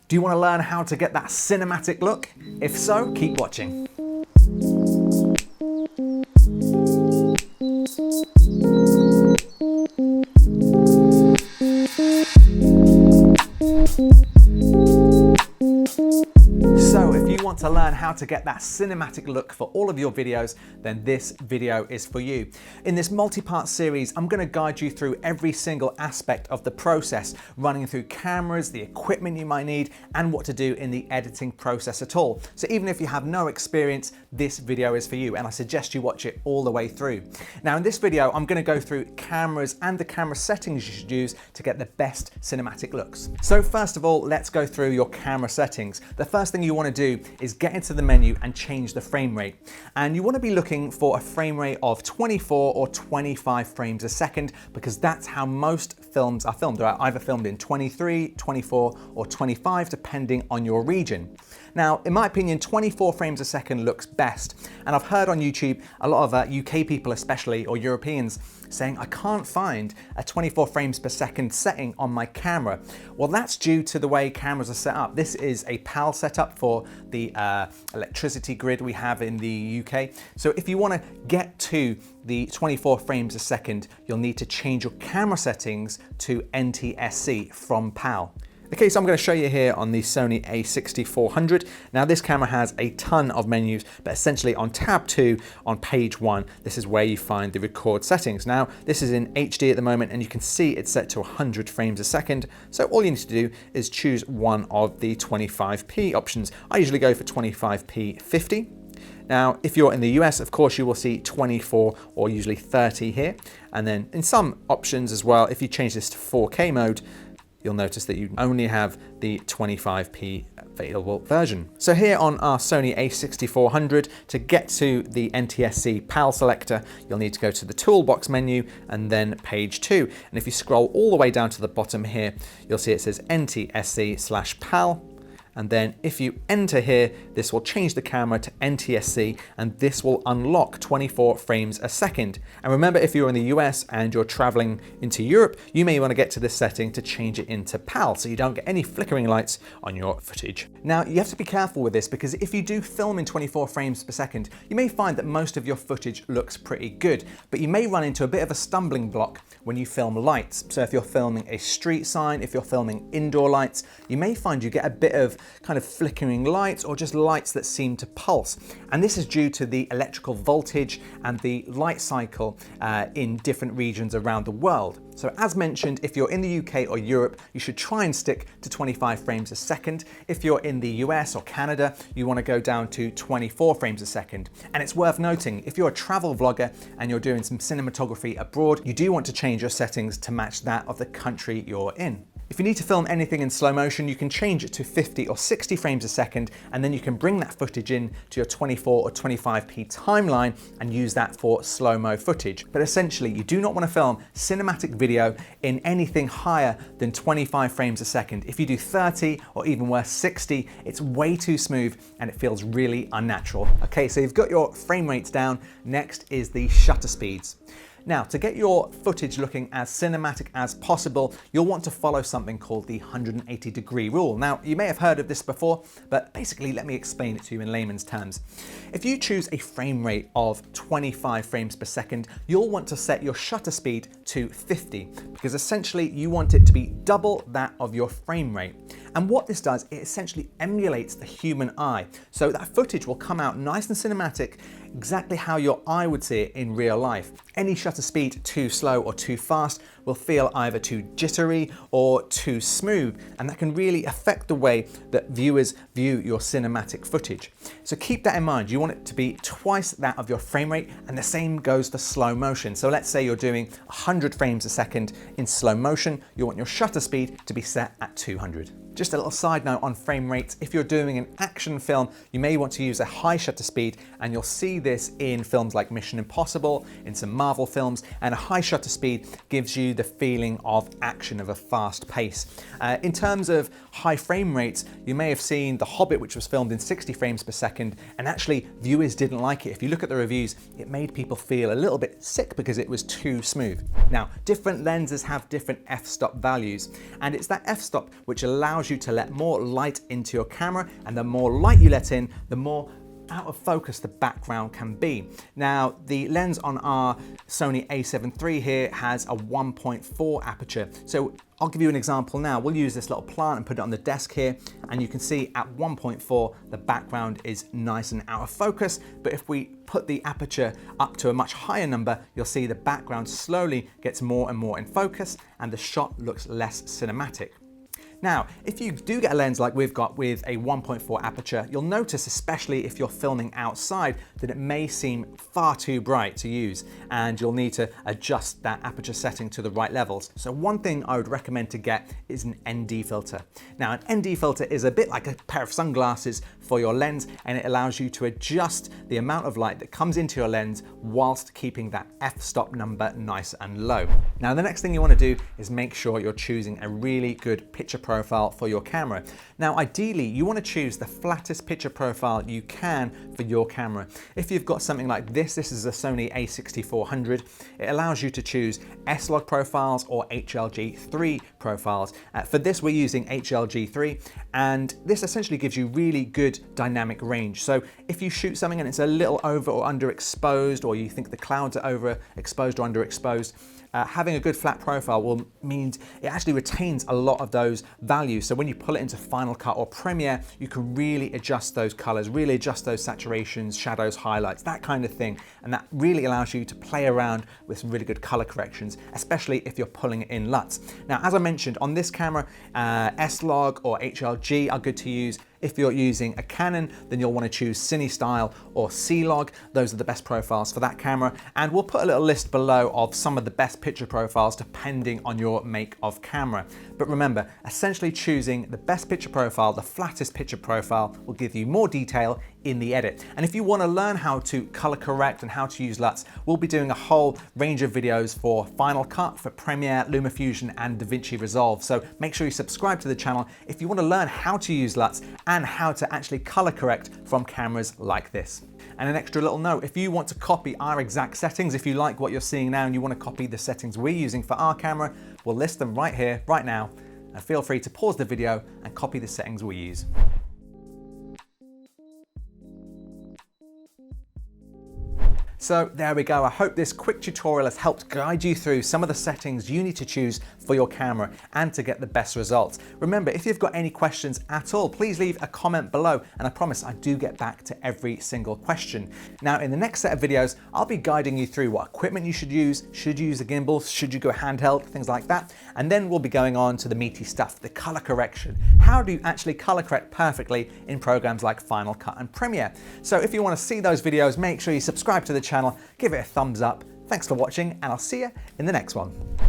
Do you want to learn how to get that cinematic look? If so, keep watching. So if you want to learn how to get that cinematic look for all of your videos, then this video is for you. In this multi-part series, I'm going to guide you through every single aspect of the process, running through cameras, the equipment you might need, and what to do in the editing process at all. So even if you have no experience, this video is for you, and I suggest you watch it all the way through. Now in this video, I'm going to go through cameras and the camera settings you should use to get the best cinematic looks. So first of all, let's go through your camera settings. The first thing you want to do is get into the menu and change the frame rate. And you want to be looking for a frame rate of 24 or 25 frames a second, because that's how most films are filmed. They're either filmed in 23, 24, or 25, depending on your region. Now, in my opinion, 24 frames a second looks best. And I've heard on YouTube, a lot of UK people especially, or Europeans, saying, I can't find a 24 frames per second setting on my camera. Well, that's due to the way cameras are set up. This is a PAL setup for the electricity grid we have in the UK. So if you want to get to the 24 frames a second, you'll need to change your camera settings to NTSC from PAL. Okay, so I'm going to show you here on the Sony a6400. Now this camera has a ton of menus, but essentially on tab 2 on page 1, this is where you find the record settings. Now this is in HD at the moment, and you can see it's set to 100 frames a second. So all you need to do is choose one of the 25p options. I usually go for 25p 50. Now, if you're in the US, of course, you will see 24 or usually 30 here. And then in some options as well, if you change this to 4K mode, you'll notice that you only have the 25p available version. So here on our Sony a6400, to get to the NTSC PAL selector, you'll need to go to the toolbox menu and then page 2. And if you scroll all the way down to the bottom here, you'll see it says NTSC/PAL. And then if you enter here, this will change the camera to NTSC, and this will unlock 24 frames a second. And remember, if you're in the US and you're traveling into Europe, you may want to get to this setting to change it into PAL, so you don't get any flickering lights on your footage. Now, you have to be careful with this, because if you do film in 24 frames per second, you may find that most of your footage looks pretty good, but you may run into a bit of a stumbling block when you film lights. So if you're filming a street sign, if you're filming indoor lights, you may find you get a bit of kind of flickering lights, or just lights that seem to pulse. And this is due to the electrical voltage and the light cycle in different regions around the world. So as mentioned, if you're in the UK or Europe, you should try and stick to 25 frames a second. If you're in the US or Canada, you want to go down to 24 frames a second. And it's worth noting, if you're a travel vlogger and you're doing some cinematography abroad, you do want to change your settings to match that of the country you're in. If you need to film anything in slow motion, you can change it to 50 or 60 frames a second, and then you can bring that footage in to your 24 or 25p timeline and use that for slow-mo footage. But essentially, you do not want to film cinematic video in anything higher than 25 frames a second. If you do 30 or even worse 60, it's way too smooth and it feels really unnatural. Okay, so you've got your frame rates down. Next is the shutter speeds. Now, to get your footage looking as cinematic as possible, you'll want to follow something called the 180-degree rule. Now, you may have heard of this before, but basically let me explain it to you in layman's terms. If you choose a frame rate of 25 frames per second, you'll want to set your shutter speed to 50, because essentially you want it to be double that of your frame rate. And what this does, it essentially emulates the human eye. So that footage will come out nice and cinematic, exactly how your eye would see it in real life. Any shutter speed too slow or too fast will feel either too jittery or too smooth, and that can really affect the way that viewers view your cinematic footage. So keep that in mind. You want it to be twice that of your frame rate, and the same goes for slow motion. So let's say you're doing 100 frames a second in slow motion, you want your shutter speed to be set at 200. Just a little side note on frame rates, if you're doing an action film, you may want to use a high shutter speed, and you'll see this in films like Mission Impossible, in some Marvel films, and a high shutter speed gives you the feeling of action, of a fast pace. In terms of high frame rates, you may have seen The Hobbit, which was filmed in 60 frames per second, and actually viewers didn't like it. If you look at the reviews, it made people feel a little bit sick because it was too smooth. Now, different lenses have different f-stop values, and it's that f-stop which allows allows you to let more light into your camera, and the more light you let in, the more out of focus the background can be. Now, the lens on our Sony a7 III here has a 1.4 aperture. So I'll give you an example now. We'll use this little plant and put it on the desk here, and you can see at 1.4, the background is nice and out of focus. But if we put the aperture up to a much higher number, you'll see the background slowly gets more and more in focus, and the shot looks less cinematic. Now, if you do get a lens like we've got with a 1.4 aperture, you'll notice, especially if you're filming outside, that it may seem far too bright to use, and you'll need to adjust that aperture setting to the right levels. So one thing I would recommend to get is an ND filter. Now, an ND filter is a bit like a pair of sunglasses for your lens, and it allows you to adjust the amount of light that comes into your lens whilst keeping that f-stop number nice and low. Now, the next thing you want to do is make sure you're choosing a really good picture profile for your camera. Now, ideally, you want to choose the flattest picture profile you can for your camera. If you've got something like this is a Sony a6400, it allows you to choose S-Log profiles or HLG3 profiles. For this, we're using HLG3, and this essentially gives you really good dynamic range. So if you shoot something and it's a little over or underexposed, or you think the clouds are overexposed or underexposed, having a good flat profile will mean it actually retains a lot of those values. So when you pull it into Final Cut or Premiere, you can really adjust those colors, really adjust those saturations, shadows, highlights, that kind of thing. And that really allows you to play around with some really good color corrections, especially if you're pulling it in LUTs. Now, as I mentioned, on this camera, S-Log or HLG are good to use. If you're using a Canon, then you'll want to choose Cine Style or C-Log. Those are the best profiles for that camera. And we'll put a little list below of some of the best picture profiles depending on your make of camera. But remember, essentially choosing the best picture profile, the flattest picture profile, will give you more detail in the edit. And if you want to learn how to color correct and how to use LUTs, we'll be doing a whole range of videos for Final Cut, for Premiere, LumaFusion, and DaVinci Resolve. So make sure you subscribe to the channel if you want to learn how to use LUTs and how to actually color correct from cameras like this. And an extra little note, if you want to copy our exact settings, if you like what you're seeing now and you want to copy the settings we're using for our camera, we'll list them right here, right now. And feel free to pause the video and copy the settings we use. So there we go. I hope this quick tutorial has helped guide you through some of the settings you need to choose for your camera and to get the best results. Remember, if you've got any questions at all, please leave a comment below, and I promise I do get back to every single question. Now, in the next set of videos, I'll be guiding you through what equipment you should you use a gimbal, should you go handheld, things like that. And then we'll be going on to the meaty stuff, the color correction. How do you actually color correct perfectly in programs like Final Cut and Premiere? So if you want to see those videos, make sure you subscribe to the channel, give it a thumbs up. Thanks for watching, and I'll see you in the next one.